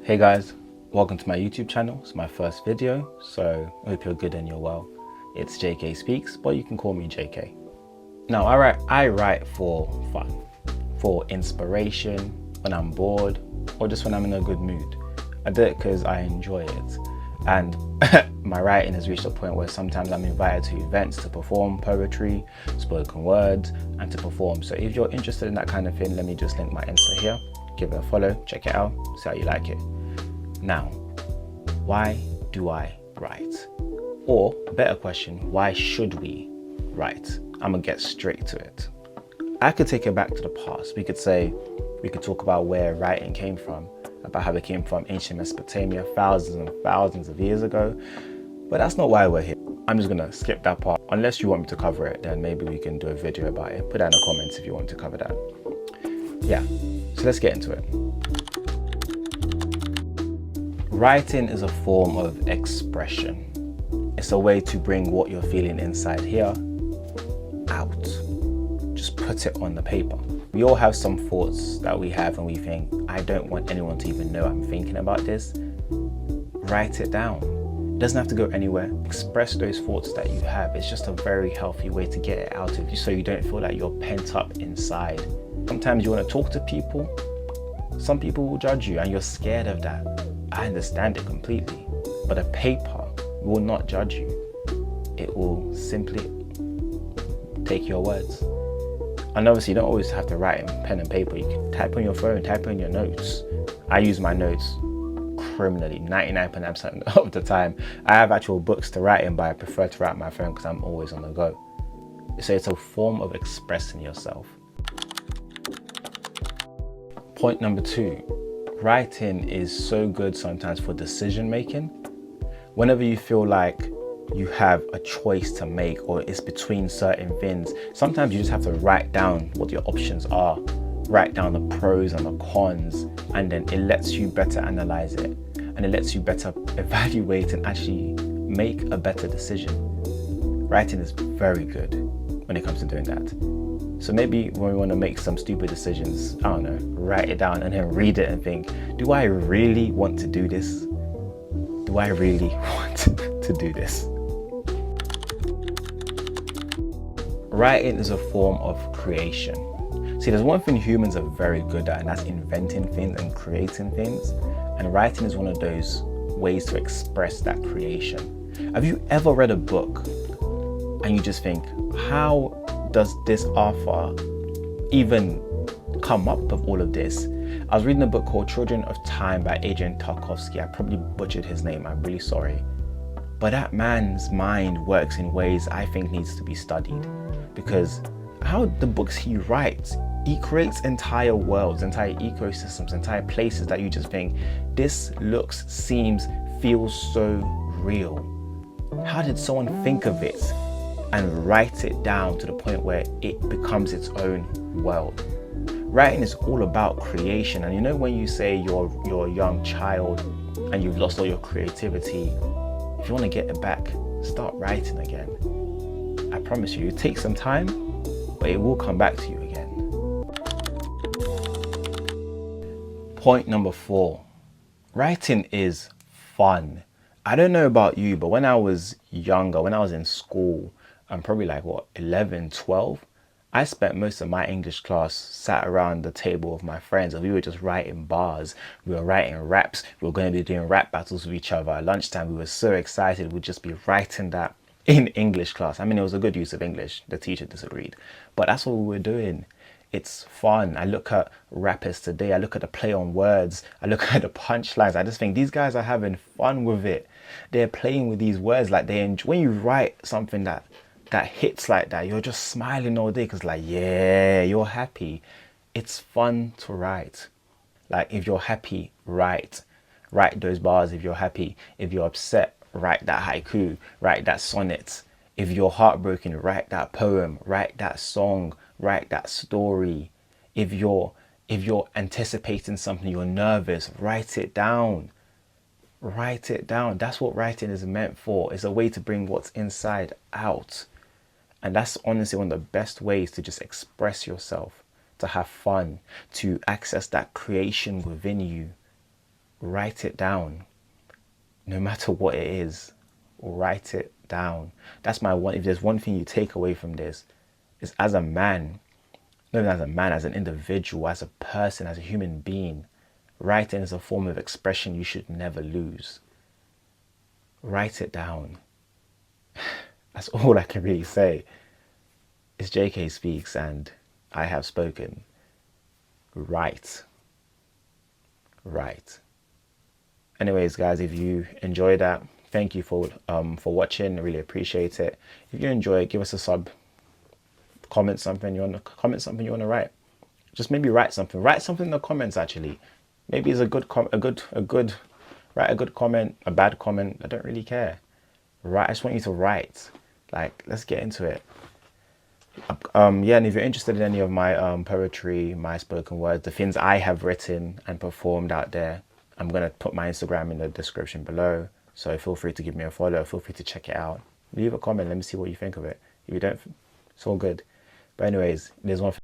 Hey guys, welcome to my YouTube channel. It's my first video, so I hope you're good and you're well. It's JK Speaks, but you can call me JK. Now I write for fun, for inspiration, when I'm bored, or just when I'm in a good mood. I do it because I enjoy it. And my writing has reached a point where sometimes I'm invited to events to perform poetry, spoken words, and to perform. So if you're interested in that kind of thing, let me just link my Insta here. Give it a follow, check it out, see how you like it. Now, why do I write? Or, better question, why should we write? I'm gonna get straight to it. I could take it back to the past. We could talk about where writing came from, about how it came from ancient Mesopotamia, thousands and thousands of years ago. But that's not why we're here. I'm just gonna skip that part. Unless you want me to cover it, then maybe we can do a video about it. Put that in the comments if you want to cover that. Yeah, so let's get into it. Writing is a form of expression. It's a way to bring what you're feeling inside here out. Just put it on the paper. We all have some thoughts that we have and we think, I don't want anyone to even know I'm thinking about this. Write it down. It doesn't have to go anywhere. Express those thoughts that you have. It's just a very healthy way to get it out of you so you don't feel like you're pent up inside. Sometimes you want to talk to people. Some people will judge you and you're scared of that. I understand it completely, but a paper will not judge you. It will simply take your words. And obviously you don't always have to write in pen and paper. You can type on your phone, type on your notes. I use my notes criminally, 99% of the time. I have actual books to write in, but I prefer to write on my phone because I'm always on the go. So it's a form of expressing yourself. Point number 2. Writing is so good sometimes for decision making. Whenever you feel like you have a choice to make or it's between certain things, sometimes you just have to write down what your options are, write down the pros and the cons, and then it lets you better analyze it and it lets you better evaluate and actually make a better decision. Writing is very good when it comes to doing that. So maybe when we want to make some stupid decisions, I don't know, write it down and then read it and think, do I really want to do this? Do I really want to do this? Writing is a form of creation. See, there's one thing humans are very good at, and that's inventing things and creating things. And writing is one of those ways to express that creation. Have you ever read a book and you just think, how does this author even come up with all of this? I was reading a book called Children of Time by Adrian Tarkovsky. I probably butchered his name, I'm really sorry. But that man's mind works in ways I think needs to be studied, because how the books he writes, he creates entire worlds, entire ecosystems, entire places that you just think, this looks, seems, feels so real. How did someone think of it and write it down to the point where it becomes its own world? Writing is all about creation. And you know, when you say you're a young child and you've lost all your creativity, if you want to get it back, start writing again. I promise you, it takes some time, but it will come back to you again. Point number 4, writing is fun. I don't know about you, but when I was younger, when I was in school, I'm probably like, 11, 12, I spent most of my English class sat around the table with my friends and we were just writing bars. We were writing raps. We were going to be doing rap battles with each other. At lunchtime, we were so excited. We'd just be writing that in English class. I mean, it was a good use of English. The teacher disagreed, but that's what we were doing. It's fun. I look at rappers today. I look at the play on words. I look at the punchlines. I just think these guys are having fun with it. They're playing with these words like they enjoy. When you write something that hits like that, you're just smiling all day because like, yeah, you're happy. It's fun to write. Like, if you're happy, write those bars. If you're happy, if you're upset, write that haiku, write that sonnet. If you're heartbroken, write that poem, write that song, write that story. If you're anticipating something, you're nervous, write it down. Write it down. That's what writing is meant for. It's a way to bring what's inside out. And that's honestly one of the best ways to just express yourself, to have fun, to access that creation within you. write it down. No matter what it is, write it down. That's my one. If there's one thing you take away from this, is as a man, not even as a man, as an individual, as a person, as a human being, writing is a form of expression you should never lose. Write it down. That's all I can really say. It's JK Speaks and I have spoken. Write. Write. Anyways, guys, if you enjoyed that, thank you for watching. I really appreciate it. If you enjoy it, give us a sub. Comment something you want to write. Just maybe write something. Write something in the comments. Actually, maybe it's a good write a good comment, a bad comment. I don't really care. Write. I just want you to write. Like, let's get into it. Yeah, and if you're interested in any of my poetry, my spoken words, the things I have written and performed out there, I'm gonna put my Instagram in the description below. So feel free to give me a follow. Feel free to check it out. Leave a comment. Let me see what you think of it. If you don't, it's all good. But anyways, there's one thing